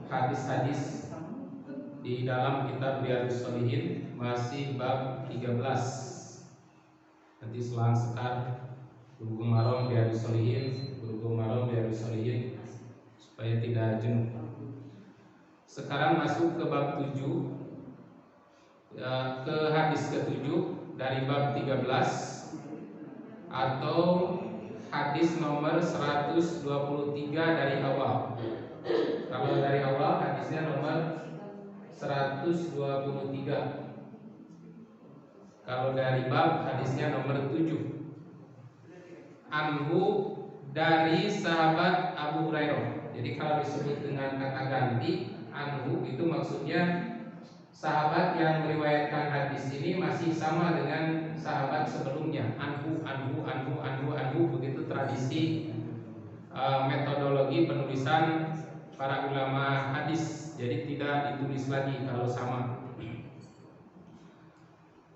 hadis-hadis di dalam kitab Riyadhus Shalihin, masih bab 13. Nanti selang sekar Bulughul Maram Riyadhus Shalihin, Bulughul Maram Riyadhus Shalihin, supaya tidak jenuh. Sekarang masuk ke bab 7, ke hadis ke-7 dari bab 13, atau hadis nomor 123 dari awal. Kalau dari awal hadisnya nomor 123. Kalau dari bab hadisnya nomor 7. Anhu, dari sahabat Abu Hurairah. Jadi kalau disebut dengan kata ganti anhu, itu maksudnya sahabat yang meriwayatkan hadis ini masih sama dengan sahabat sebelumnya. Anhu, anhu, anhu, anhu, anhu, begitu tradisi metodologi penulisan para ulama hadis. Jadi tidak ditulis lagi kalau sama.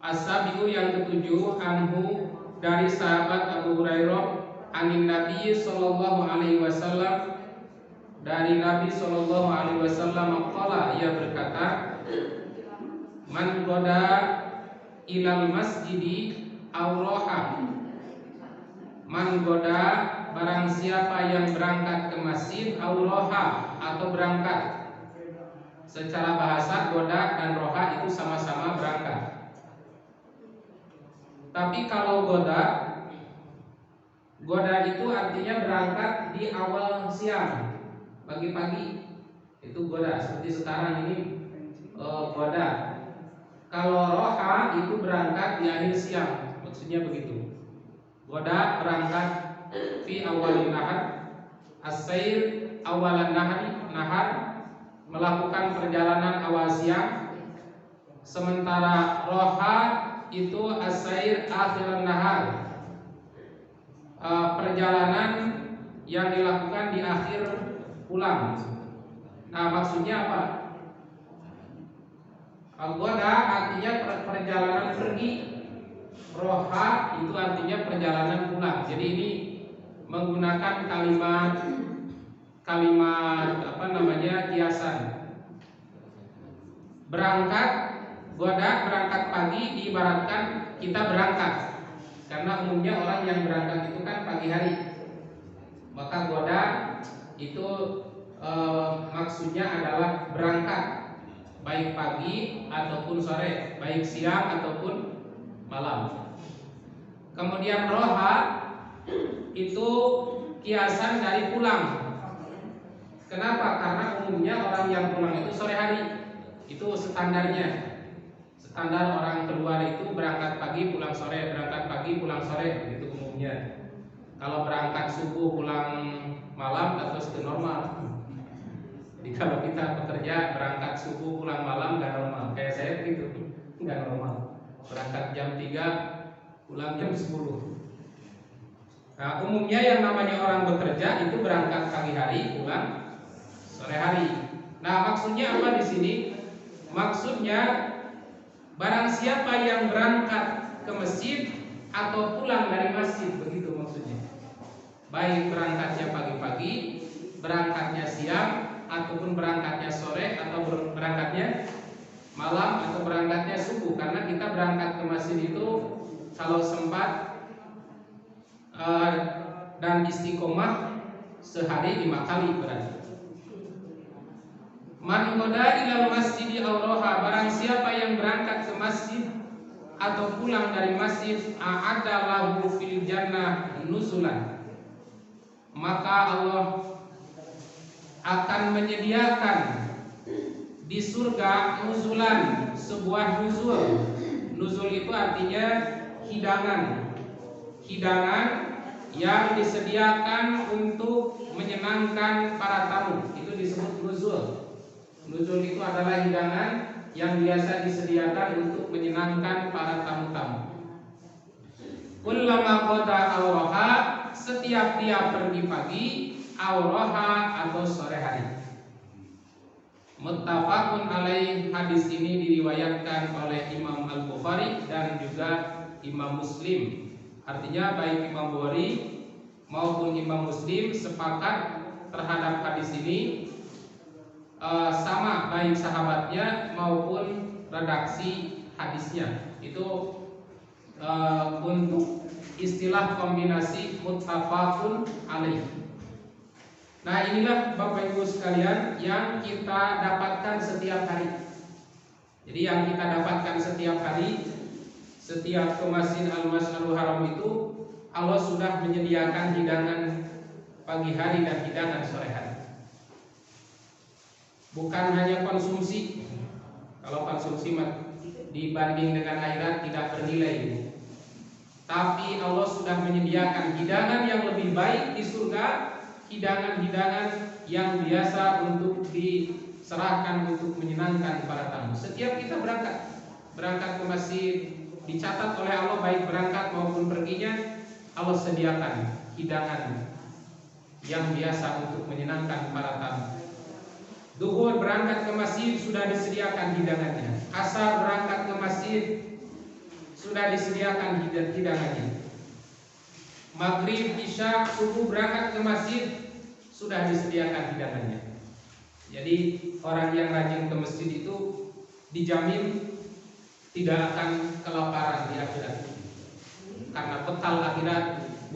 As-sabiu, yang ketujuh, anhu, dari sahabat Abu Hurairah, anin Nabi sallallahu alaihi wasallam, dari Nabi sallallahu alaihi wasallam qala, ia berkata, man goda ilal masjidi awroha, man goda, barang siapa yang berangkat ke masjid, awroha, atau berangkat. Secara bahasa goda dan roha itu sama-sama berangkat. Tapi kalau goda itu artinya berangkat di awal siang, pagi-pagi, itu goda. Seperti sekarang ini goda. Kalau roha itu berangkat di akhir siang, maksudnya begitu. Goda berangkat fi awalin nahar, as-sair awalan nahar, melakukan perjalanan awal siang. Sementara roha itu as-sair akhiran nahar, perjalanan yang dilakukan di akhir pulang. Nah, maksudnya apa? Goda artinya perjalanan pergi, roha itu artinya perjalanan pulang. Jadi ini menggunakan kalimat kiasan. Berangkat, goda, berangkat pagi, diibaratkan kita berangkat. Karena umumnya orang yang berangkat itu kan pagi hari. Maka goda itu maksudnya adalah berangkat, baik pagi ataupun sore, baik siang ataupun malam. Kemudian roha itu kiasan dari pulang. Kenapa? Karena umumnya orang yang pulang itu sore hari. Itu standarnya. Standar orang keluar itu berangkat pagi pulang sore, berangkat pagi pulang sore, itu umumnya. Kalau berangkat subuh pulang malam terus itu normal. Jadi kalau kita bekerja berangkat subuh pulang malam nggak normal. Kayak saya begitu, nggak normal. Berangkat jam 3 pulang jam 10. Nah, umumnya yang namanya orang bekerja itu berangkat pagi hari pulang sore hari. Nah, maksudnya apa di sini? Maksudnya barang siapa yang berangkat ke masjid atau pulang dari masjid, begitu maksudnya. Baik berangkatnya pagi-pagi, berangkatnya siang, ataupun berangkatnya sore, atau berangkatnya malam, atau berangkatnya subuh. Karena kita berangkat ke masjid itu kalau sempat dan istiqomah sehari 5 kali berarti. Man goda ilal masjidi awroha, barang siapa yang berangkat ke masjid atau pulang dari masjid, a'adda lahu fil jannah nuzulan, maka Allah akan menyediakan di surga nuzulan, sebuah nuzul. Nuzul itu artinya hidangan. Hidangan yang disediakan untuk menyenangkan para tamu, itu disebut nuzul. Nuzul itu adalah hidangan yang biasa disediakan untuk menyenangkan para tamu-tamu. Kullama qada awraha, setiap dia pergi pagi, awraha atau sore hari. Muttafaqun alaih, hadis ini diriwayatkan oleh Imam Al-Bukhari dan juga Imam Muslim. Artinya baik Imam Bukhari maupun Imam Muslim sepakat terhadap hadis ini. sama baik sahabatnya maupun redaksi hadisnya. Itu untuk istilah kombinasi muttafaqun alaih. Nah, inilah Bapak Ibu sekalian yang kita dapatkan setiap hari. Jadi yang kita dapatkan setiap hari, setiap ke Masjid Al-Mas'arul Haram itu Allah sudah menyediakan hidangan pagi hari dan hidangan sore hari. Bukan hanya konsumsi. Kalau konsumsi dibanding dengan akhirat tidak bernilai. Tapi Allah sudah menyediakan hidangan yang lebih baik di surga, hidangan-hidangan yang biasa untuk diserahkan untuk menyenangkan para tamu. Setiap kita berangkat ke masjid, dicatat oleh Allah baik berangkat maupun perginya, Allah sediakan hidangan yang biasa untuk menyenangkan para tamu. Duhur berangkat ke masjid sudah disediakan hidangannya. Asar berangkat ke masjid sudah disediakan hidangannya. Maghrib, isya, subuh berangkat ke masjid sudah disediakan hidangannya. Jadi orang yang rajin ke masjid itu dijamin tidak akan kelaparan di akhirat. Karena bekal akhirat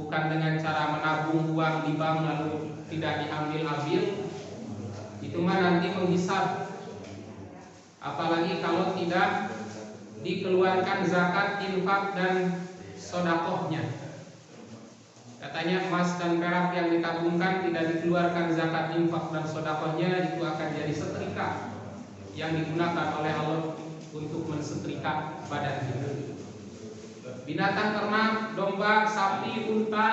bukan dengan cara menabung uang di bank lalu tidak diambil-ambil. Itu mah nanti menghisab. Apalagi kalau tidak dikeluarkan zakat, infak dan sodakohnya. Katanya emas dan perak yang ditabungkan tidak dikeluarkan zakat, infak dan sodakohnya, itu akan jadi setrika yang digunakan oleh Allah untuk mensetrika badan kita. Binatang ternak, domba, sapi, unta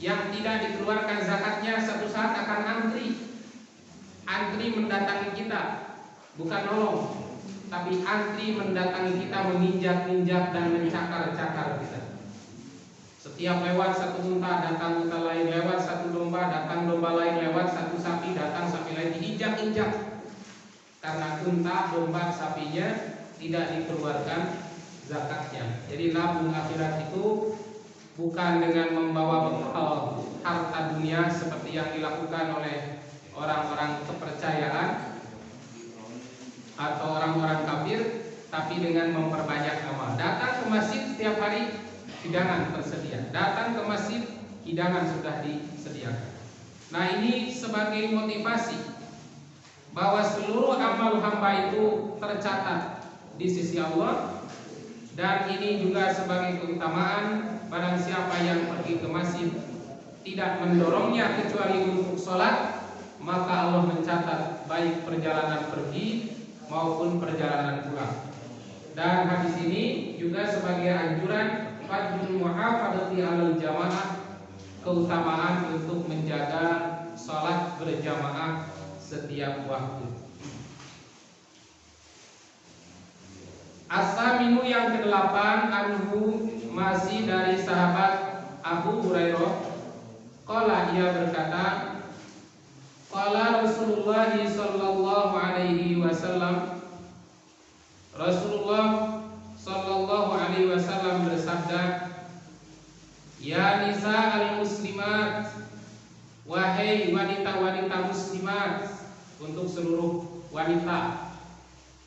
yang tidak dikeluarkan zakatnya satu saat akan antri mendatangi kita, bukan nolong, tapi antri mendatangi kita, menginjak-injak dan mencakar-cakar kita. Setiap lewat satu unta, datang unta lain, lewat satu domba, datang domba lain, lewat satu sapi, datang sapi lain, diinjak-injak. Karena unta, domba, sapinya tidak dikeluarkan zakatnya. Jadi nabung akhirat itu bukan dengan membawa bekal harta dunia seperti yang dilakukan oleh orang-orang kepercayaan atau orang-orang kafir, tapi dengan memperbanyak amal. Datang ke masjid setiap hari, hidangan tersedia. Datang ke masjid, hidangan sudah disediakan. Nah, ini sebagai motivasi bahwa seluruh amal hamba itu tercatat di sisi Allah. Dan ini juga sebagai keutamaan, barang siapa yang pergi ke masjid tidak mendorongnya kecuali untuk sholat, maka Allah mencatat baik perjalanan pergi maupun perjalanan pulang. Dan hadis ini juga sebagai anjuran fadlul muhafadzati 'alal jamaah, keutamaan untuk menjaga sholat berjamaah setiap waktu. As-saminu yang ke-8, anhu, masih dari sahabat Abu Hurairah. Qala, ia berkata, qala Rasulullah sallallahu alaihi wasallam, Rasulullah sallallahu alaihi wasallam bersabda, ya nisa al-muslimat, wahai wanita-wanita muslimat, untuk seluruh wanita.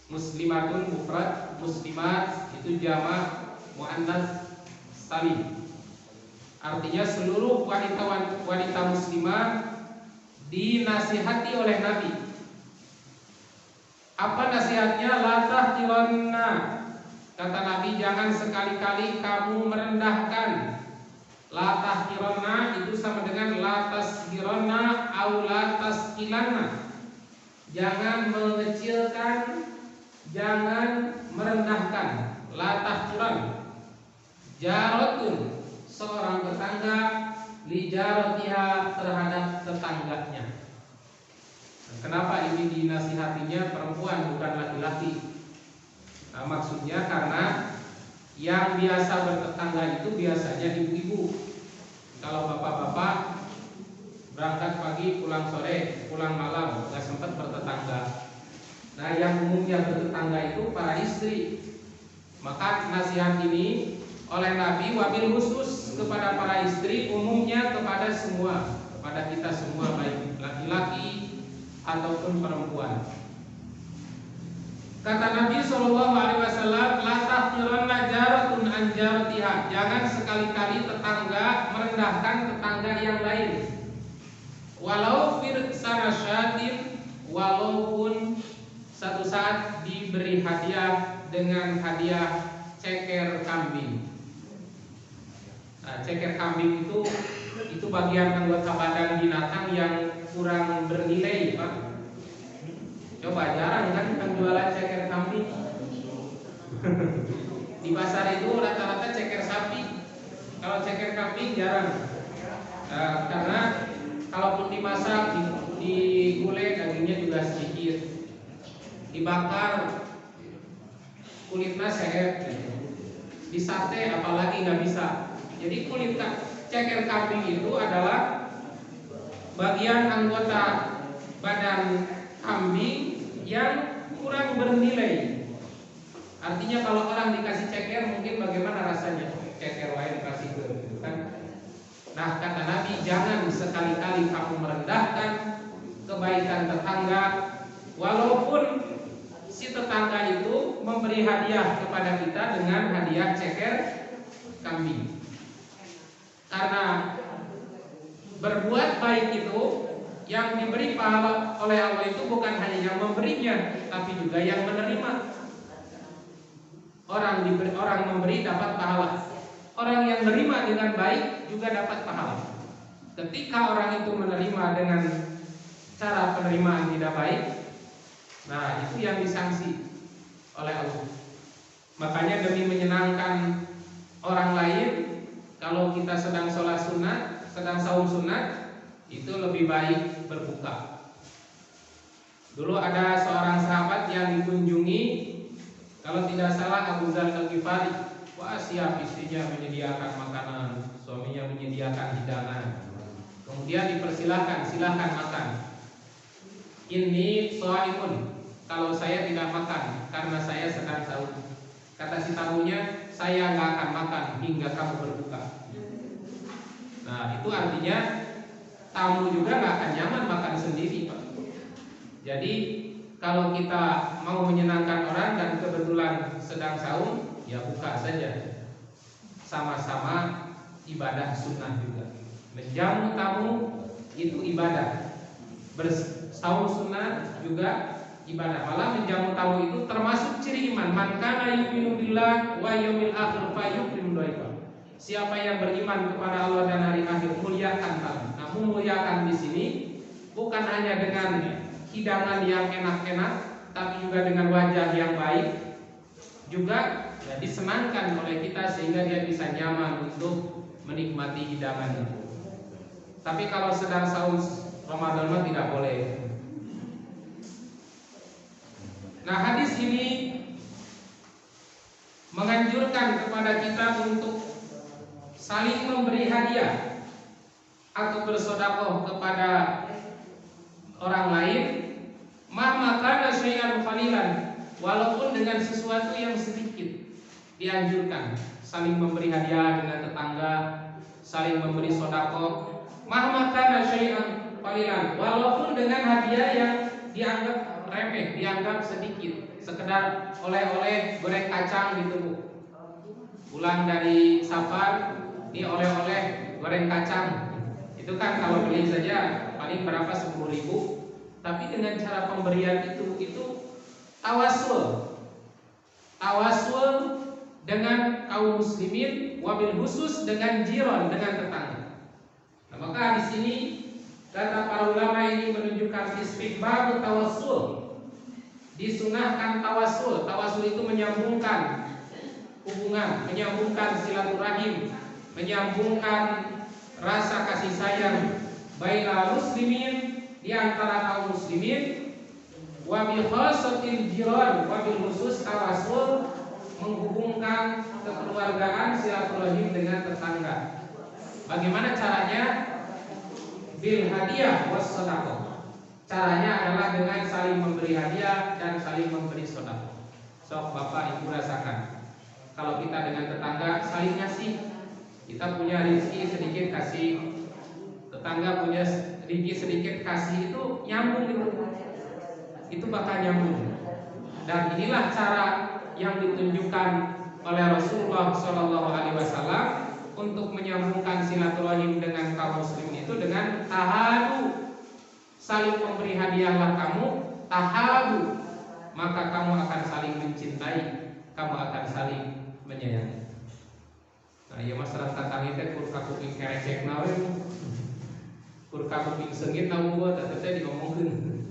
Muslimatun mufrad, muslimat itu jamak muannats salim. Artinya seluruh wanita muslimah dinasihati oleh Nabi. Apa nasihatnya? La tahqiranna. Kata Nabi, jangan sekali-kali kamu merendahkan. La tahqiranna itu sama dengan la tasghiranna au la tasqilanna. Jangan mengecilkan, jangan merendahkan. La tahqiran. Jaratun, seorang tetangga, li jaratiha, terhadap tetangganya. Kenapa ini dinasihatinya perempuan bukan laki-laki? Nah, maksudnya karena yang biasa bertetangga itu biasanya ibu-ibu. Kalau bapak-bapak berangkat pagi, pulang sore, pulang malam, nggak sempat bertetangga. Nah, yang umumnya bertetangga itu para istri. Maka nasihat ini oleh Nabi wabil khusus kepada para istri, umumnya kepada semua, kepada kita semua, baik laki-laki ataupun perempuan. Kata Nabi SAW, la tahqiranna jaratun an jaratiha. Jangan sekali-kali tetangga merendahkan tetangga yang lain. Walau firsana syatin, walaupun satu saat diberi hadiah dengan hadiah ceker kambing. Nah, ceker kambing itu bagian anggota badan binatang yang kurang bernilai, Pak. Coba jarang kan yang jualan ceker kambing. Di pasar itu rata-rata ceker sapi. Kalau ceker kambing jarang. Karena kalaupun dimasak, digulai dagingnya juga sedikit. Dibakar kulitnya sehat. Di sate apalagi nggak bisa. Jadi kulit ceker kambing itu adalah bagian anggota badan kambing yang kurang bernilai. Artinya kalau orang dikasih ceker, mungkin bagaimana rasanya? Ceker lain kasih gitu kan? Nah, kata Nabi, jangan sekali-kali kamu merendahkan kebaikan tetangga, walaupun si tetangga itu memberi hadiah kepada kita dengan hadiah ceker kambing. Karena berbuat baik itu yang diberi pahala oleh Allah itu bukan hanya yang memberinya, tapi juga yang menerima. Orang memberi dapat pahala. Orang yang menerima dengan baik juga dapat pahala. Ketika orang itu menerima dengan cara penerimaan tidak baik, nah itu yang disanksi oleh Allah. Makanya demi menyenangkan orang lain, kalau kita sedang sholat sunat, sedang saum sunat, itu lebih baik berbuka. Dulu ada seorang sahabat yang dikunjungi, kalau tidak salah Abu Dzar Al-Ghifari. Wah, siap istrinya menyediakan makanan, suaminya menyediakan hidangan. Kemudian dipersilahkan, silahkan makan. Ini shaimun, kalau saya tidak makan karena saya sedang saum. Kata si tamunya, saya nggak akan makan hingga kamu berbuka. Nah, itu artinya tamu juga nggak akan nyaman makan sendiri, Pak. Jadi kalau kita mau menyenangkan orang dan kebetulan sedang saum, ya buka saja. Sama-sama ibadah sunnah juga. Menjamu tamu itu ibadah. Bersaum sunnah juga ibadah. Malah menjamu tamu itu termasuk ciri iman. Man kana yu'minu billah wa yaumil akhir fayukrim dhaifa. Siapa yang beriman kepada Allah dan hari akhir, muliakan tamu. Nah, memuliakan di sini bukan hanya dengan hidangan yang enak-enak, tapi juga dengan wajah yang baik. Juga ya, disenangkan oleh kita sehingga dia bisa nyaman untuk menikmati hidangan itu. Tapi kalau sedang saum Ramadan tidak boleh. Nah, hadis ini menganjurkan kepada kita untuk saling memberi hadiah atau bersedekah kepada orang lain, maka syai'an qalilan, walaupun dengan sesuatu yang sedikit. Dianjurkan saling memberi hadiah dengan tetangga, saling memberi sedekah, maka syai'an qalilan, walaupun dengan hadiah yang dianggap remeh, dianggap sedikit, sekedar oleh-oleh goreng kacang gitu, Bu. Pulang dari safar, ini oleh-oleh goreng kacang. Itu kan kalau beli saja paling berapa, 10.000. Tapi dengan cara pemberian itu tawasul dengan kaum muslimin, wabil khusus dengan jiran, dengan tetangga. Nah, maka di sini kata para ulama ini menunjukkan istihbab tawassul. Disunahkan tawasul. Tawasul itu menyambungkan hubungan, menyambungkan silaturahim, menyambungkan rasa kasih sayang bainal muslimin, di antara kaum muslimin, wa bi khassatil jiran, wa bil khusus tawasul menghubungkan kekeluargaan silaturahim dengan tetangga. Bagaimana caranya? Bil hadiah was sedekah. Caranya adalah dengan saling memberi hadiah dan saling memberi sedekah. Sok Bapak Ibu rasakan. Kalau kita dengan tetangga saling ngasih, kita punya rezeki sedikit kasih, tetangga punya rezeki sedikit kasih, itu nyambung gitu. itu bakal nyambung. Dan inilah cara yang ditunjukkan oleh Rasulullah SAW untuk menyambungkan silaturahim dengan kaum muslimin itu dengan tahadu, saling memberi hadiahlah kamu, tahadu, maka kamu akan saling mencintai, kamu akan saling menyayangi. Nah, ya masyarakat kami teh kur kapuping kerecek nawe, kur kapuping sengit nawe buat teteh diomongkeun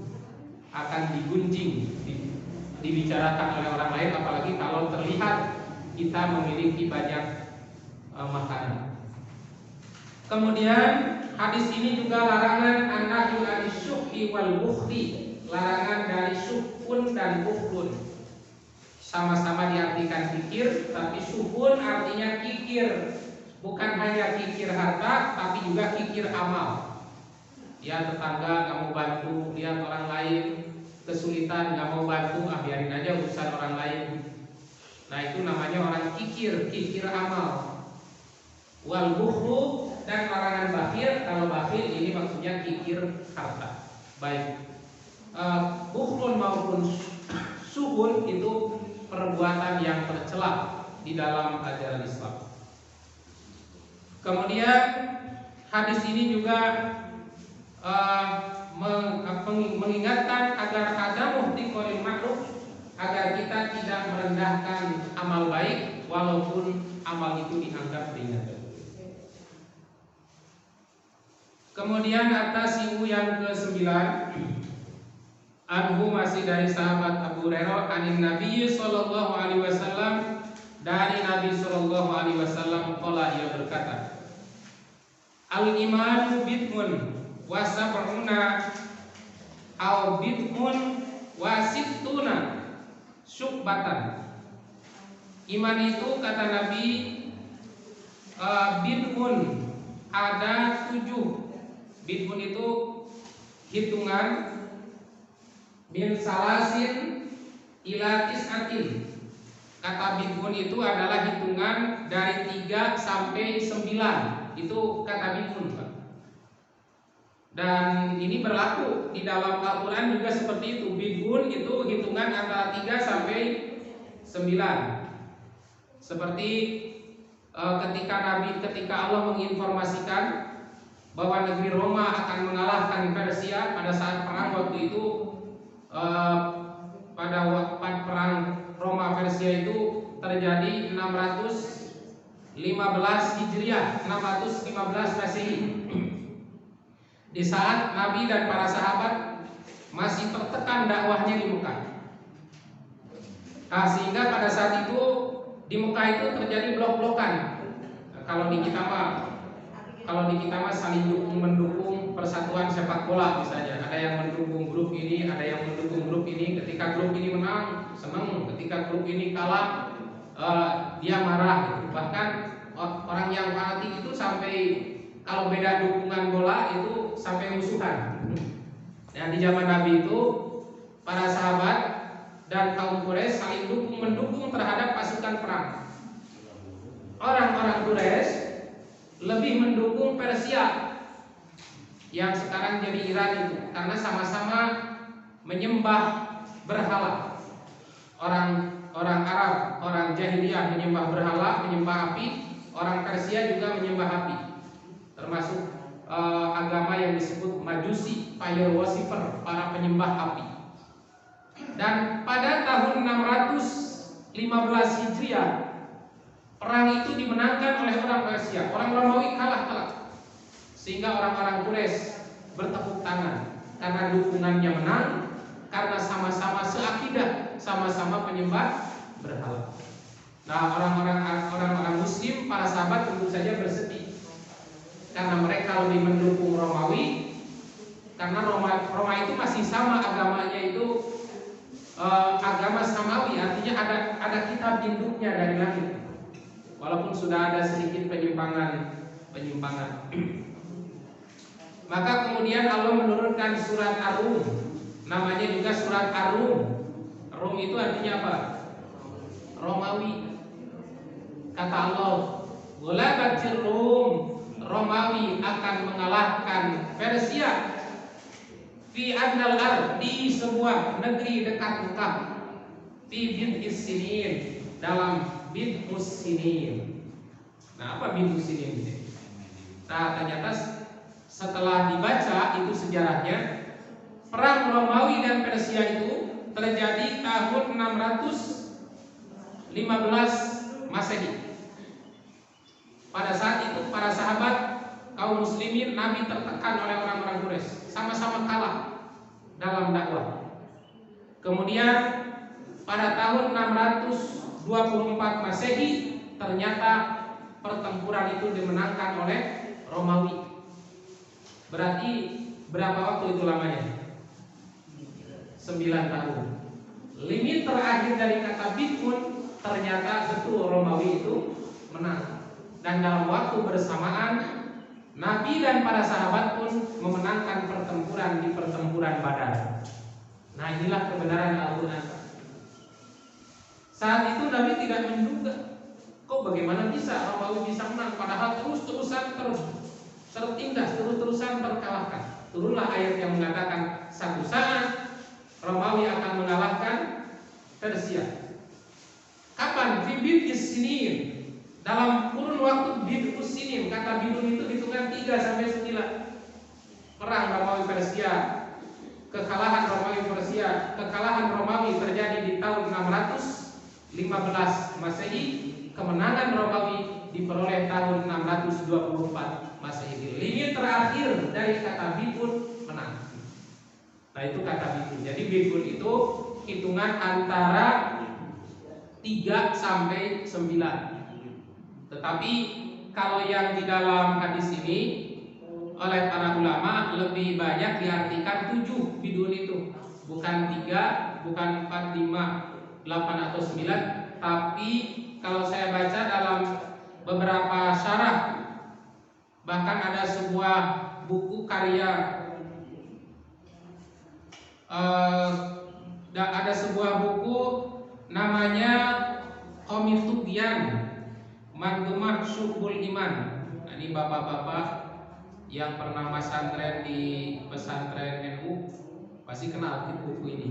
akan digunjing, dibicarakan oleh orang lain, apalagi kalau terlihat kita memiliki banyak makanan. Kemudian hadis ini juga larangan an-nahyu anis-syuhi wal bukhli, larangan dari syuhun dan bukhlun. Sama-sama diartikan kikir, tapi syuhun artinya kikir, bukan hanya kikir harta, tapi juga kikir amal. Ya, tetangga nggak mau bantu, lihat orang lain kesulitan nggak mau bantu, biarin aja urusan orang lain. Nah, itu namanya orang kikir, kikir amal. Wal bukhlu, dan larangan bakhil. Kalau bakhil ini maksudnya kikir harta. Baik, bukhlun maupun suhun itu perbuatan yang tercela di dalam ajaran Islam. Kemudian hadis ini juga mengingatkan agar ada muhtiqoril ma'ruf, agar kita tidak merendahkan amal baik walaupun amal itu dianggap ringan. Kemudian atas ibu yang ke-9, anhu masih dari sahabat Abu Hurairah, anin Nabi sallallahu alaihi wasallam, dari Nabi sallallahu alaihi wasallam qala, ia berkata, al-imanu bid'un wa sab'una aw bid'un wa sittuna syu'batan. Iman itu kata Nabi bid'un, ada 7. Bid'un itu hitungan min salasin ila tis'atin. Kata bid'un itu adalah hitungan dari 3 sampai 9. Itu kata bid'un, Pak. Dan ini berlaku di dalam Al-Quran juga seperti itu. Bid'un itu hitungan antara 3 sampai 9. Seperti ketika Allah menginformasikan bahwa negeri Roma akan mengalahkan Persia pada saat perang waktu itu, pada perang Roma Persia itu terjadi 615 Hijriah, 615 Masehi. Di saat Nabi dan para sahabat masih tertekan dakwahnya di Mekah. Nah, sehingga pada saat itu di Mekah itu terjadi blok-blokan. Kalau di kita mah saling mendukung persatuan sepak bola misalnya. Ada yang mendukung grup ini, ada yang mendukung grup ini. Ketika grup ini menang, senang. Ketika grup ini kalah, dia marah. Bahkan orang yang fanatik itu sampai kalau beda dukungan bola itu sampai musuhan. Dan di zaman Nabi itu para sahabat dan kaum Quraisy saling mendukung terhadap pasukan perang. Orang-orang Quraisy lebih mendukung Persia yang sekarang jadi Iran itu, karena sama-sama menyembah berhala. Orang Arab, orang jahiliyah menyembah berhala, menyembah api. Orang Persia juga menyembah api, termasuk agama yang disebut Majusi, fire worshipper, para penyembah api. Dan pada tahun 615 Hijriah, perang itu dimenangkan oleh orang Persia. Orang Romawi kalah telak, sehingga orang-orang Quraisy bertepuk tangan karena dukungannya menang, karena sama-sama seakidah, sama-sama penyembah berhala. Nah, orang-orang Muslim, para sahabat tentu saja bersedih karena mereka lebih mendukung Romawi, karena Roma itu masih sama agamanya itu agama Samawi, artinya ada kitab induknya dari langit. Walaupun sudah ada sedikit penyimpangan. Maka kemudian Allah menurunkan surat Ar-Rum, namanya juga surat Ar-Rum. Rum itu artinya apa? Romawi. Kata Allah, "Ghalabatir Rum," Romawi akan mengalahkan Persia. fi adnal ard, di sebuah negeri dekat Mekah, fi bid'is sinin, dalam bid'us sinin. Nah, apa bid'us sinin ini? Nah, ternyata setelah dibaca itu sejarahnya, perang Romawi dan Persia itu terjadi tahun 615 Masehi. Pada saat itu para sahabat kaum muslimin, Nabi tertekan oleh orang-orang Quraisy, sama-sama kalah dalam dakwah. Kemudian pada tahun 624 Masehi ternyata pertempuran itu dimenangkan oleh Romawi. Berarti berapa waktu itu lamanya? 9 tahun. Limit terakhir dari kata bid'un, ternyata betul Romawi itu menang. Dan dalam waktu bersamaan Nabi dan para sahabat pun memenangkan pertempuran di pertempuran Badar. Nah, inilah kebenaran Al-Quran. Saat itu Nabi tidak menduga, kok bagaimana bisa Romawi bisa menang, padahal terus-terusan tertindas, terus-terusan terkalahkan. Turunlah ayat yang mengatakan satu saat Romawi akan mengalahkan Persia. Kapan? Fi bid'is sinin, dalam kurun waktu bid'us sinin. Kata bid'un itu hitungan 3 sampai 9. Perang Romawi Persia, kekalahan Romawi Persia, kekalahan Romawi terjadi di tahun 615 Masehi, kemenangan Romawi diperoleh tahun 624 Masehi. Limit terakhir dari kata bid'un menang. Nah, itu kata bid'un. Jadi bid'un itu hitungan antara 3 sampai 9. Tetapi kalau yang di dalam hadis ini oleh para ulama lebih banyak diartikan 7 bid'un itu. Bukan 3, bukan 4, 5, 8 atau 9. Tapi kalau saya baca dalam beberapa syarah, bahkan ada sebuah buku karya, ada sebuah buku namanya Qomitubyan Manzumah Syuhbul Iman. Nah, ini bapak-bapak yang pernah pesantren di pesantren NU pasti kenal buku ini.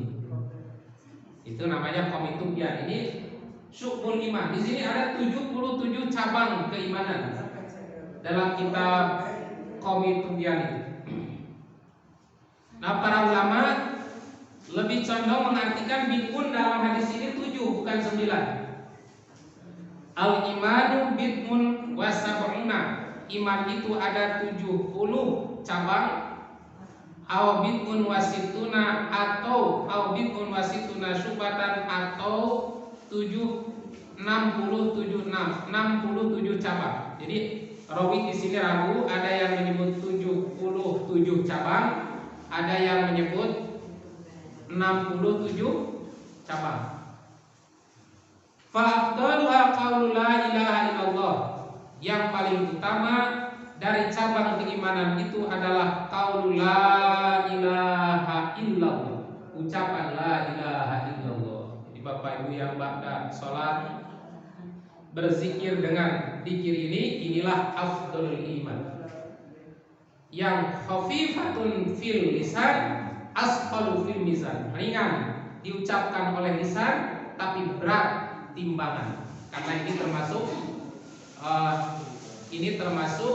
Itu namanya Qomitubyan. Ini Syuhbul Iman. Di sini ada 77 cabang keimanan dalam kitab Qomitubyan itu. Nah, para ulama lebih condong mengartikan bid'un dalam hadis ini 7, bukan 9. Al-imanu bid'un wa sab'una, iman itu ada 70 cabang. Aw bid'un wa situna, atau aw bid'un wa situna syubatan, atau 67 cabang. Jadi rawi di sini ragu, ada yang menyebut 77 cabang, ada yang menyebut 67 cabang. Fa'afdaluha qaulu la ilaha illallah, yang paling utama dari cabang keimanan itu adalah qaulu la ilaha illallah, ucapan la ilaha illallah. Jadi Bapak Ibu yang ba'da salat berzikir dengan zikir ini, inilah afdalul iman. Yang khafifatun fil lisan, asqalu fil mizan, ringan diucapkan oleh lisan tapi berat timbangan. Karena ini termasuk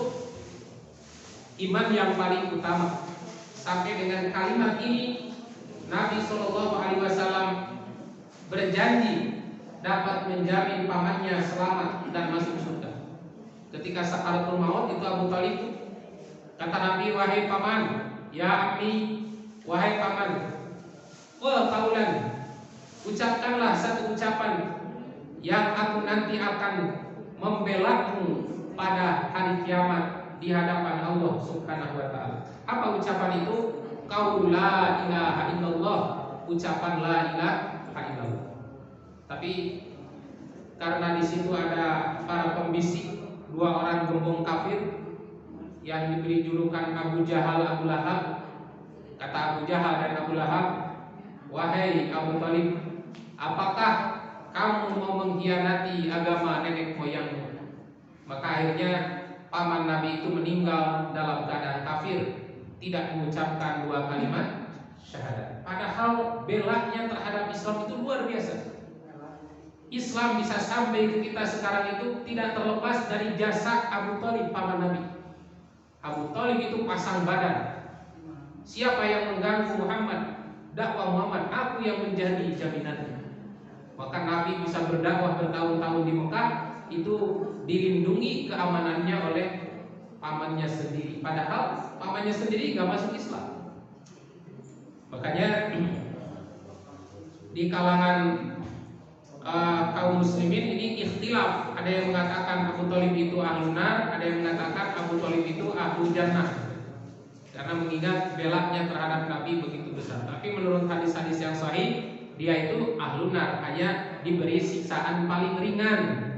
iman yang paling utama. Sampai dengan kalimat ini Nabi SAW berjanji dapat menjamin pamannya selamat dan masuk surga. Ketika sakaratul maut itu Abu Thalib, kata Nabi, wahai paman, ya ammi, wahai paman, qaulan, ucapkanlah satu ucapan yang aku nanti akan membelamu pada hari kiamat di hadapan Allah Subhanahu wa taala. Apa ucapan itu? Qaul la ilaha illallah, ucapan la ilaha illallah. Tapi karena di situ ada para pembisik, 2 orang gembong kafir yang diberi julukan Abu Jahal, Abu Lahab. Kata Abu Jahal dan Abu Lahab, wahai Abu Thalib, apakah kamu mau mengkhianati agama nenek moyangmu? Maka akhirnya paman Nabi itu meninggal dalam keadaan kafir, tidak mengucapkan 2 kalimat syahadat. Padahal belanya terhadap Islam itu luar biasa. Islam bisa sampai ke kita sekarang itu tidak terlepas dari jasa Abu Thalib, paman Nabi. Abu Thalib itu pasang badan. Siapa yang mengganggu Muhammad, dakwah Muhammad, aku yang menjadi jaminannya. Maka Nabi bisa berdakwah bertahun-tahun di Mekah, itu dilindungi keamanannya oleh pamannya sendiri. Padahal pamannya sendiri gak masuk Islam. Makanya di kalangan kaum muslimin ini ikhtilaf. Ada yang mengatakan Abu Thalib itu ahlun nar, ada yang mengatakan Abu Thalib itu ahlul jannah. Karena mengingat belaknya terhadap Nabi begitu besar. Tapi menurut hadis-hadis yang sahih, dia itu ahlun nar, hanya diberi siksaan paling ringan.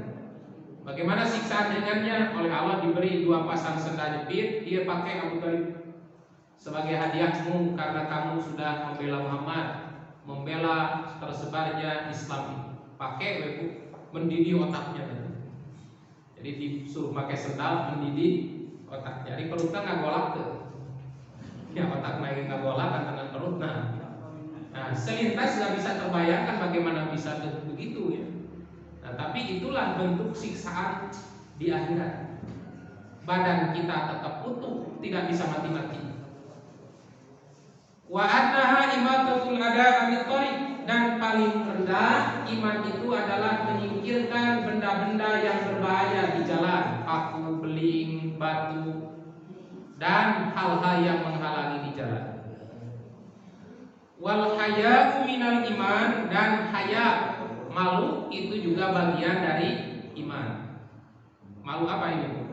Bagaimana siksaan ringannya? Oleh Allah diberi 2 pasang sendal jepit, dia pakai Abu Thalib sebagai hadiahmu karena kamu sudah membela Muhammad, membela tersebarnya Islam ini. Pakai mendidih otaknya. Jadi disuruh pakai sendal mendidih otak. Jadi perutnya nggak golak tuh. Ya otak naik nggak golak antara perut. Nah selintas nggak bisa terbayangkan bagaimana bisa begitu ya. Nah tapi itulah bentuk siksaan di akhirat. Badan kita tetap utuh, tidak bisa mati-mati. Wa annaha imatatul ada anit thariq, dan paling rendah iman itu adalah menyingkirkan benda-benda yang berbahaya di jalan, paku, beling, batu, dan hal-hal yang menghalangi di jalan. Wal haya'u minal iman, dan haya, malu itu juga bagian dari iman. Malu apa ini?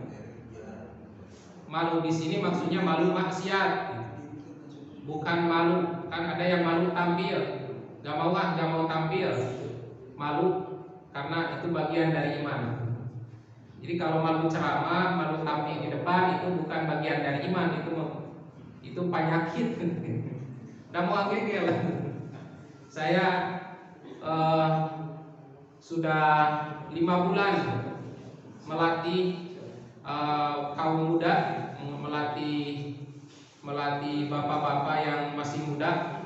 Malu di sini maksudnya malu maksiat. Bukan malu, kan ada yang malu tampil, gak mau tampil, malu karena itu bagian dari iman. Jadi kalau malu ceramah, malu tampil di depan itu bukan bagian dari iman, itu penyakit. Udah mau akhirnya lah. Saya sudah 5 bulan melatih kaum muda, melatih bapak-bapak yang masih muda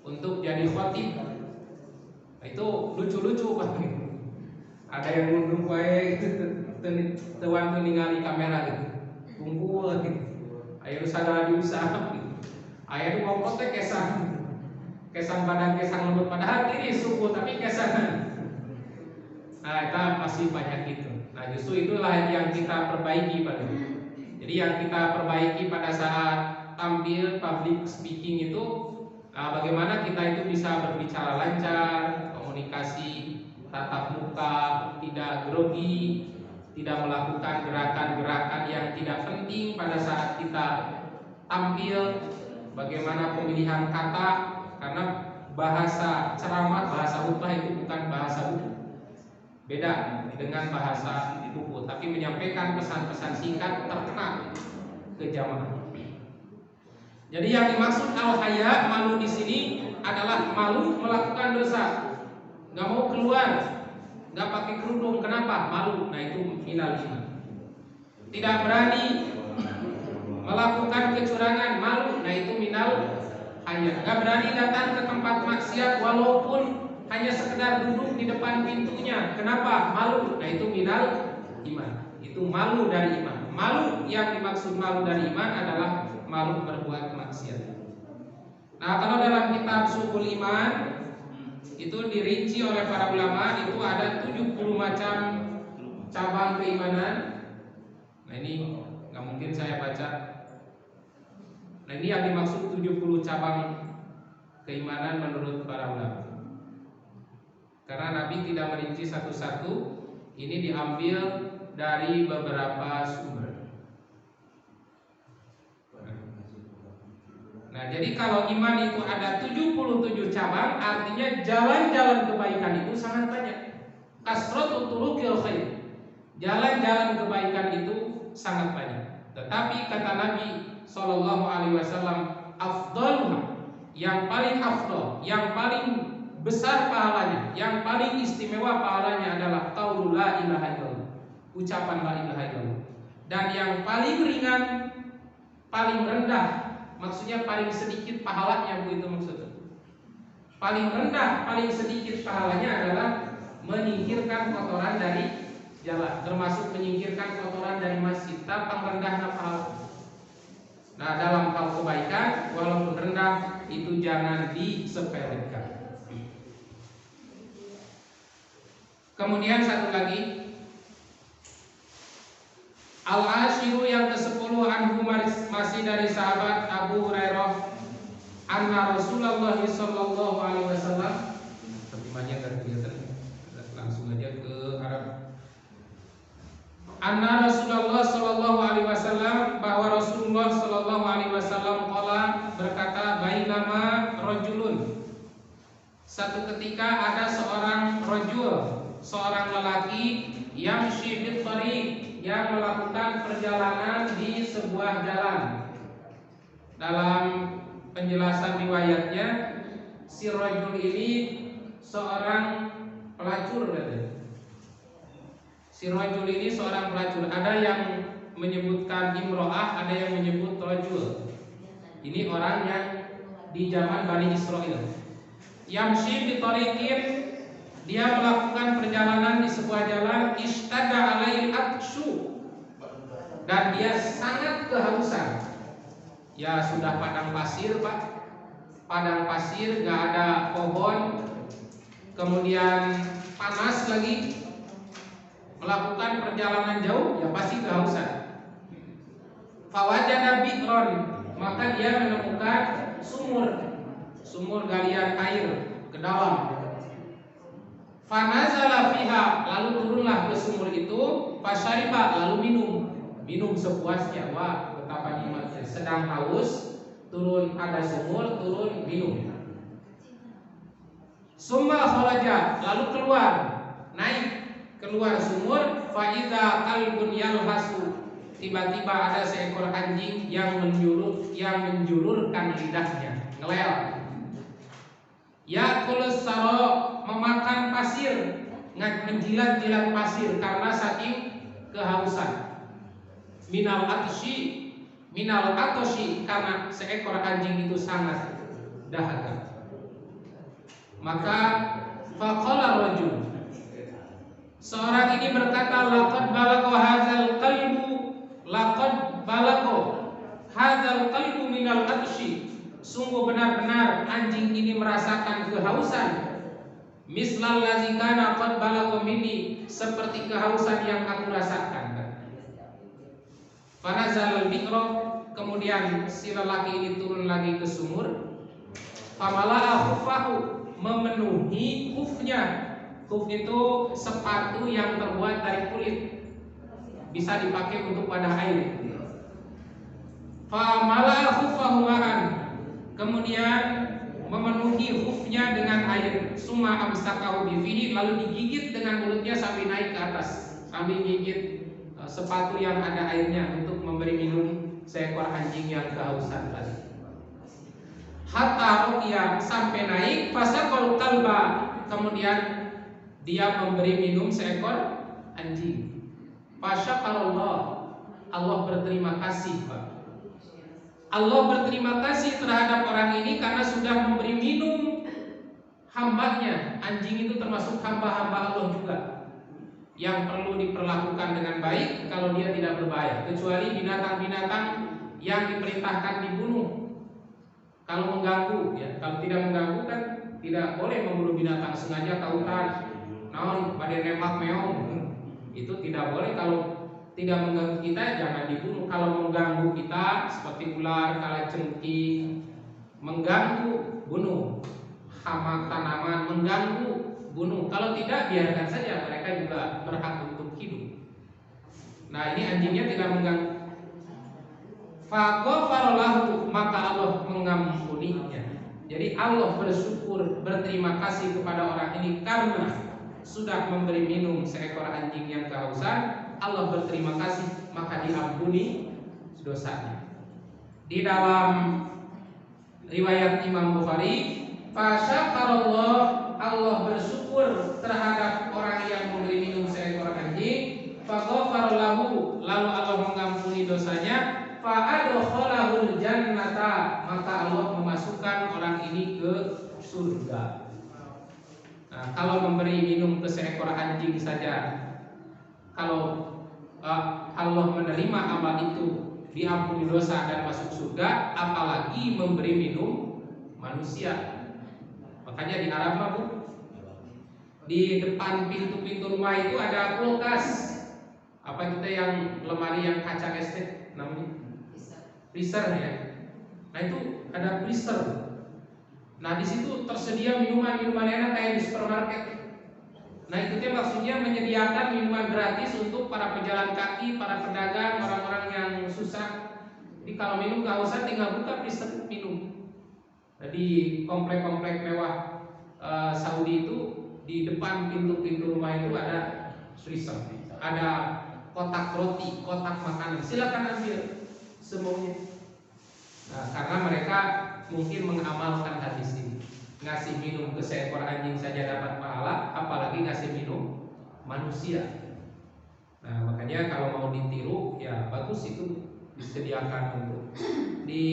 untuk jadi khotib. Itu lucu-lucu Pak. Ada yang nunduk wae tewan tuh ningali kamera gitu. Kumpul gitu. Ayo sadar diusaha. Ayo tuh mau kotek kesan badan kesan lembut padahal ini suku tapi kesan. Nah, kita masih banyak itu. Nah, justru itulah yang kita perbaiki pada. Jadi yang kita perbaiki pada saat tampil public speaking itu bagaimana kita itu bisa berbicara lancar, komunikasi tatap muka, tidak grogi, tidak melakukan gerakan-gerakan yang tidak penting pada saat kita tampil, bagaimana pemilihan kata, karena bahasa ceramah, bahasa khutbah itu bukan bahasa buku. Beda dengan bahasa buku, tapi menyampaikan pesan-pesan singkat terkena ke jamaah. Jadi yang dimaksud al-haya, malu di sini adalah malu melakukan dosa, nggak mau keluar, nggak pakai kerudung, kenapa? Malu. Nah itu minal iman. Tidak berani melakukan kecurangan, malu. Nah itu minal haya. Nggak berani datang ke tempat maksiat walaupun hanya sekedar duduk di depan pintunya, kenapa? Malu. Nah itu minal iman. Itu malu dari iman. Malu yang dimaksud malu dari iman adalah malu berbuat maksiat. Nah, kalau dalam kitab Subul Iman itu dirinci oleh para ulama, itu ada 70 macam cabang keimanan. Nah, ini nggak mungkin saya baca. Nah, ini yang dimaksud 70 cabang keimanan menurut para ulama. Karena Nabi tidak merinci satu-satu, ini diambil dari beberapa sumber. Nah, jadi kalau iman itu ada 77 cabang, artinya jalan-jalan kebaikan itu sangat banyak. Kasratul turuqil khair. Jalan-jalan kebaikan itu sangat banyak. Tetapi kata Nabi sallallahu alaihi wasallam, afdaluha, yang paling afdal, yang paling besar pahalanya, yang paling istimewa pahalanya adalah qaulul la ilaha illallah. Ucapan la ilaha illallah. Dan yang paling ringan, paling rendah Maksudnya paling sedikit pahalanya, Bu, itu maksudnya. Paling rendah, paling sedikit pahalanya adalah menyingkirkan kotoran dari jalan, termasuk menyingkirkan kotoran dari masjid. Tapang rendahnya pahala. Nah, dalam hal kebaikan walaupun rendah itu jangan disepelekan. Kemudian satu lagi, al-ashiru yang ke-10 anhu masih dari sahabat Abu Hurairah, anna Rasulullah sallallahu alaihi wasallam, terjemahnya enggak kelihatan, langsung aja ke Arab. Anna Rasulullah sallallahu alaihi wasallam, bahwa Rasulullah sallallahu alaihi wasallam qala, berkata, bainama rajulun, satu ketika ada seorang rajul, seorang lelaki, yamshi bit thariq, yang melakukan perjalanan di sebuah jalan. Dalam penjelasan riwayatnya, si rajul ini seorang pelacur, katanya. Si rajul ini seorang pelacur. Ada yang menyebutkan imro'ah, ada yang menyebut rajul. Ini orang yang di zaman Bani Israel. Yamshi bi tariqin, dia melakukan perjalanan di sebuah jalan, istada alaihi atshu, dan dia sangat kehausan. Ya sudah padang pasir, Pak. Padang pasir, gak ada pohon. Kemudian panas lagi. Melakukan perjalanan jauh, ya pasti kehausan. Fawajada bi'ron, maka dia menemukan sumur galian air ke dalam. Fanazala fiha, lalu turunlah ke sumur itu. Fasyariba, lalu minum sepuasnya. Wah, betapa nikmatnya. Sedang haus, turun ada sumur, turun minum. Summa kharaja, lalu keluar, naik keluar sumur. Faiza kalbun yalhasu, tiba-tiba ada seekor anjing yang menjulurkan lidahnya, ngelel. Yakulus saro, memakan pasir, menjilat-jilat pasir karena saking kehausan. Minal atoshi, karena seekor anjing itu sangat dahaga. Maka faqala rajul, seorang ini berkata, laqad balagha hadzal qalbu minal atshi, sungguh benar-benar anjing ini merasakan kehausan. Mislal ladzi kana qad balagha minni, seperti kehausan yang aku rasakan. Fanazal al-bi'ra, kemudian si lelaki ini turun lagi ke sumur. Famala'a khuffahu, memenuhi khufnya. Khuf itu sepatu yang terbuat dari kulit, bisa dipakai untuk wadah air. Famala'a khuffahu ma'an, kemudian memenuhi khufnya dengan air. Summa amsakahu bifihi, lalu digigit dengan mulutnya sambil naik ke atas, sambil gigit sepatu yang ada airnya untuk memberi minum seekor anjing yang kehausan tadi. Hatta ruqya, sampai naik. Fasaqal kalba, kemudian dia memberi minum seekor anjing. Fasyakarallah, Allah berterima kasih, Pak. Allah berterima kasih terhadap orang ini karena sudah memberi minum hambanya. Anjing itu termasuk hamba-hamba Allah juga, yang perlu diperlakukan dengan baik kalau dia tidak berbahaya, kecuali binatang-binatang yang diperintahkan dibunuh. Kalau mengganggu, ya, kalau tidak mengganggu kan tidak boleh membunuh binatang sengaja tautan. Naon pada nembak meong, itu tidak boleh. Kalau tidak mengganggu kita jangan dibunuh. Kalau mengganggu kita seperti ular, kalajengking, mengganggu, bunuh. Hama tanaman mengganggu, bunuh. Kalau tidak, biarkan saja, mereka juga berhak untuk hidup. Nah, ini anjingnya tidak mengganggu. Faghfaralahu, maka Allah mengampuninya. Jadi Allah bersyukur, berterima kasih kepada orang ini karena sudah memberi minum seekor anjing yang kehausan. Allah berterima kasih, maka diampuni dosanya. Di dalam riwayat Imam Bukhari, fasyakarallah, Allah bersyukur terhadap orang yang memberi minum seekor anjing. Faghfaralahu, lalu Allah mengampuni dosanya. Fa'adkhalahul jannata cara maka Allah memasukkan orang ini ke surga. Nah, kalau memberi minum ke seekor anjing saja, kalau Allah menerima amal itu, diampuni dosa dan masuk surga, apalagi memberi minum manusia. Makanya di Arab mah Bu, di depan pintu-pintu rumah itu ada kulkas. Apa kita yang lemari yang kaca estek namanya? Freezer ya. Nah itu ada freezer. Nah di situ tersedia minuman-minuman enak kayak di supermarket. Nah itu dia maksudnya menyediakan minuman gratis untuk para pejalan kaki, para pedagang, orang-orang yang susah. Jadi kalau minum kehausan tinggal buka freezer minum. Nah, di komplek-komplek mewah Saudi itu di depan pintu-pintu rumah itu ada freezer, ada kotak roti, kotak makanan. Silakan ambil semuanya. Nah, karena mereka mungkin mengamalkan hadis ini, ngasih minum ke seekor anjing saja dapat pahala, apalagi ngasih minum manusia. Nah, makanya kalau mau ditiru ya bagus itu disediakan untuk. Di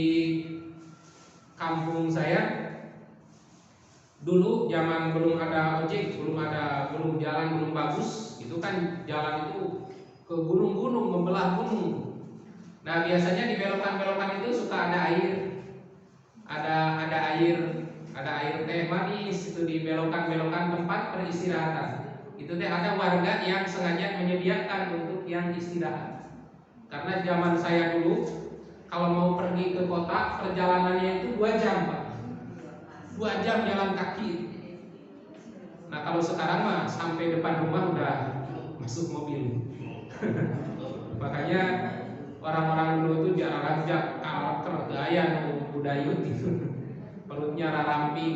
kampung saya dulu zaman belum ada ojek, belum jalan belum bagus, itu kan jalan itu ke gunung-gunung, membelah gunung. Nah biasanya di belokan-belokan itu suka ada air, ada air teh manis itu di belokan-belokan tempat peristirahatan. Itu teh ada warga yang sengaja menyediakan untuk yang istirahat. Karena zaman saya dulu kalau mau pergi ke kota perjalanannya itu 2 jam Pak, 2 jam jalan kaki. Nah kalau sekarang mah sampai depan rumah udah masuk mobil. Makanya orang-orang dulu itu jarang ranjak karakter gaya budayut gitu. Perutnya ramping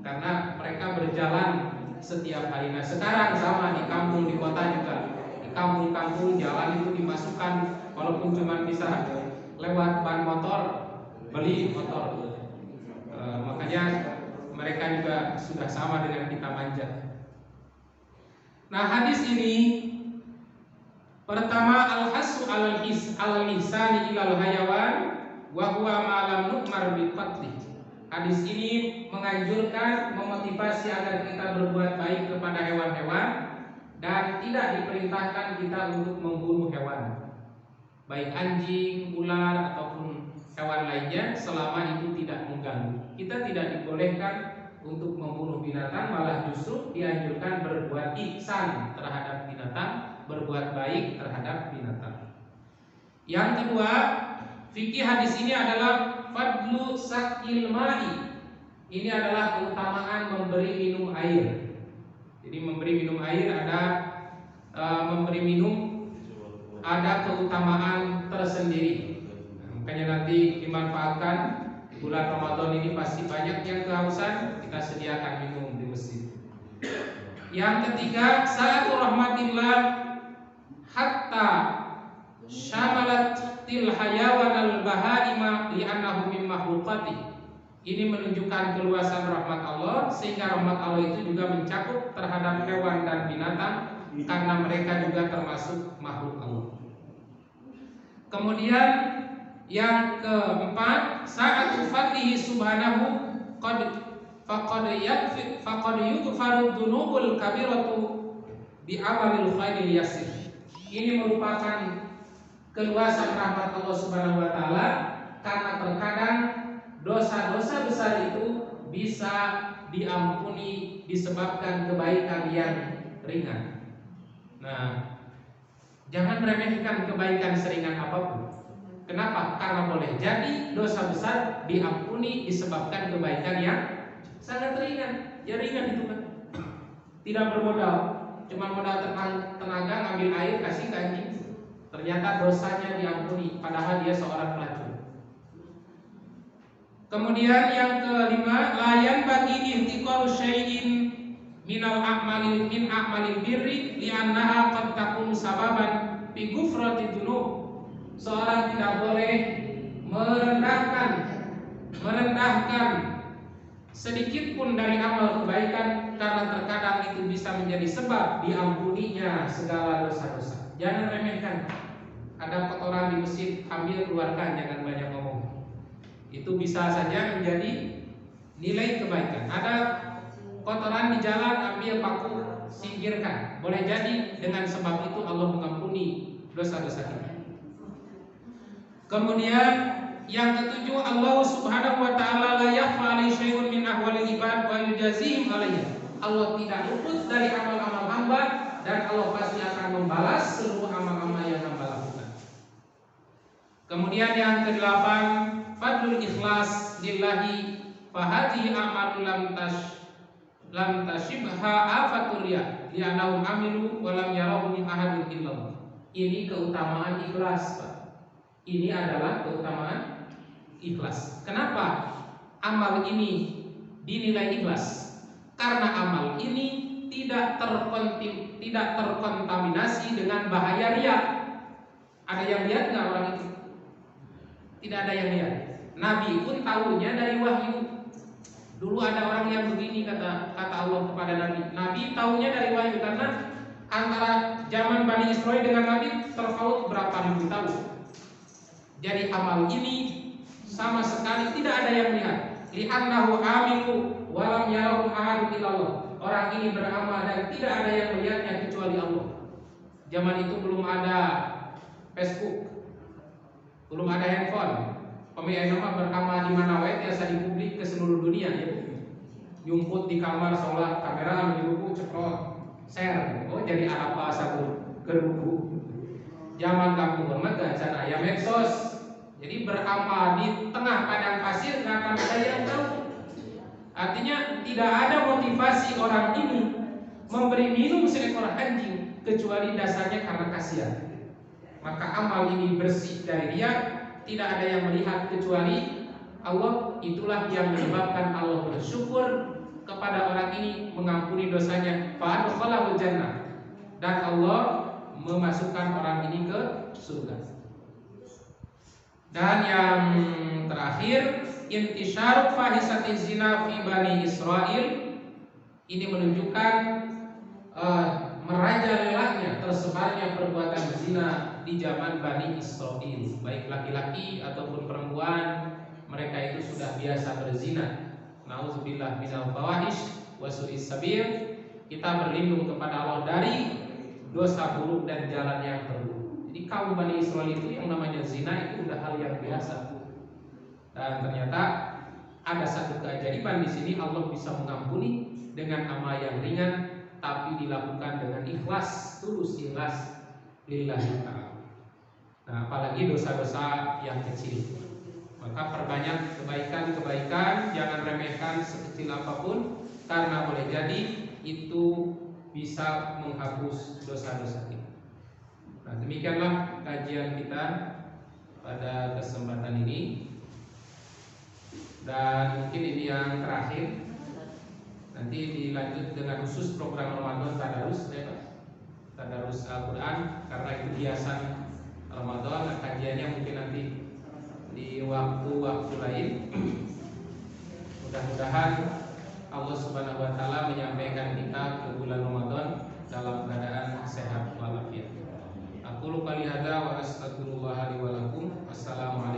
karena mereka berjalan setiap hari. Nah sekarang sama di kampung, di kota juga, di kampung-kampung jalan itu dimasukkan walaupun cuma bisa lewat ban motor, beli motor. Makanya mereka juga sudah sama dengan kita manjat. Nah hadis ini pertama al-hasu al-ihsani ilal hayawan wa huwa ma lam nu'mar bil qatli. Hadis ini menganjurkan, memotivasi agar kita berbuat baik kepada hewan-hewan dan tidak diperintahkan kita untuk membunuh hewan, baik anjing, ular ataupun hewan lainnya selama itu tidak mengganggu. Kita tidak dibolehkan untuk membunuh binatang, malah justru dianjurkan berbuat ihsan terhadap binatang, berbuat baik terhadap binatang. Yang kedua, fikih hadis ini adalah fadlu sakil ma'i. Ini adalah keutamaan memberi minum air. Jadi memberi minum air ada memberi minum ada keutamaan tersendiri. Makanya nanti dimanfaatkan bulan Ramadan ini pasti banyak yang kehausan, kita sediakan minum di masjid. Yang ketiga, sa'atu rahmatillah hatta syamalat til hayawan al bahaima li'annahu min makhluqati. Ini menunjukkan keluasan rahmat Allah, sehingga rahmat Allah itu juga mencakup terhadap hewan dan binatang karena mereka juga termasuk makhluk Allah. Kemudian yang keempat, saat fadlihi subhanahu faqad yughfaru dzunubul kabiratu bi amalil khairil yasir. Ini merupakan keluasan rahmat Allah Subhanahu wa taala karena terkadang dosa-dosa besar itu bisa diampuni disebabkan kebaikan yang ringan. Nah, jangan meremehkan kebaikan seringan apapun. Kenapa? Karena boleh jadi dosa besar diampuni disebabkan kebaikan yang sangat ringan. Ya ringan itu kan. Tidak bermodal, cuma modal tenaga ngambil air kasih ke anjing. Ternyata dosanya diampuni padahal dia seorang pelacur. Kemudian yang kelima, layan bagi ihtiqaru syai'in minal a'malil min a'malil birri li'annaha qad takunu sababan fi ghufrati dzunub. Seorang tidak boleh merendahkan sedikit pun dari amal kebaikan karena terkadang itu bisa menjadi sebab diampuninya segala dosa-dosa. Jangan remehkan. Ada kotoran di masjid, ambil keluarkan, jangan banyak ngomong. Itu bisa saja menjadi nilai kebaikan. Ada kotoran di jalan, ambil paku, singkirkan. Boleh jadi dengan sebab itu Allah mengampuni dosa-dosa kita. Kemudian yang ketujuh, Allah Subhanahu wa taala la yakhfa 'alaihi syai'un min ahwalil ibad wa yujazihim 'alaihi. Allah tidak luput dari amal-amal hamba dan Allah pasti akan membalas seluruh amal-amal yang hamba lakukan. Kemudian yang kedelapan, fadlul ikhlas lillahi fahadhi a'malu lam tashibha afatur riya li'annahum amilu wa lam yarahu min ahadin illallah. Ini keutamaan ikhlas, Pak. Ini adalah keutamaan ikhlas. Kenapa amal ini dinilai ikhlas? Karena amal ini tidak terkontaminasi dengan bahaya riya. Ada yang lihat nggak orang itu? Tidak ada yang lihat. Nabi pun tahunya dari wahyu. Dulu ada orang yang begini kata Allah kepada Nabi. Nabi tahunya dari wahyu karena antara zaman Bani Israil dengan Nabi terpaut berapa ribu tahun. Jadi amal ini sama sekali tidak ada yang lihat. Li'annahu amilu walam yarahu ahadun illallah. Orang ini beramal dan tidak ada yang melihatnya kecuali Allah. Zaman itu belum ada Facebook, belum ada handphone. Pemilik nama beramal di mana wae biasa dipublik ke seluruh dunia ya. Nyumput di kamar sholat, kamera menyuruh cekrot, share. Oh jadi apa satu kerubu. Zaman kamu hormat dan ayam medsos. Jadi beramal di tengah padang pasir nggak akan ada yang tahu. Artinya tidak ada motivasi orang ini memberi minum seekor anjing kecuali dasarnya karena kasihan. Maka amal ini bersih dari riya, tidak ada yang melihat kecuali Allah. Itulah yang menyebabkan Allah bersyukur kepada orang ini, mengampuni dosanya, fa'adkhalahu jannah, dan Allah memasukkan orang ini ke surga. Dan yang terakhir, intisyar fahisati zina fi Bani Israil. Ini menunjukkan merajalelahnya tersebarnya perbuatan zina di zaman Bani Israil. Baik laki-laki ataupun perempuan, mereka itu sudah biasa berzina. Nauzubillah minal fawahish wa su'is sabil. Kita berlindung kepada Allah dari dosa buruk dan jalan yang terburuk. Jadi kaum Bani Israil itu yang namanya zina itu udah hal yang biasa. Dan ternyata ada satu keajaiban di sini, Allah bisa mengampuni dengan amal yang ringan tapi dilakukan dengan ikhlas, tulus ikhlas lillahi ta'ala. Nah, apalagi dosa-dosa yang kecil. Maka perbanyak kebaikan-kebaikan, jangan remehkan sekecil apapun, karena boleh jadi itu bisa menghapus dosa-dosa kita. Nah, demikianlah kajian kita pada kesempatan ini. Dan mungkin ini yang terakhir. Nanti dilanjut dengan khusus program Ramadan Tadarus, ya Pak. Tadarus Al-Quran, karena itu hiasan Ramadan. Nah, kajiannya mungkin nanti di waktu-waktu lain. Mudah-mudahan Allah Subhanahu wa taala menyampaikan kita ke bulan Ramadan dalam keadaan sehat walafiat. Aku lupa lihada wa astagfirullah li wa lakum. Wassalamualaikum.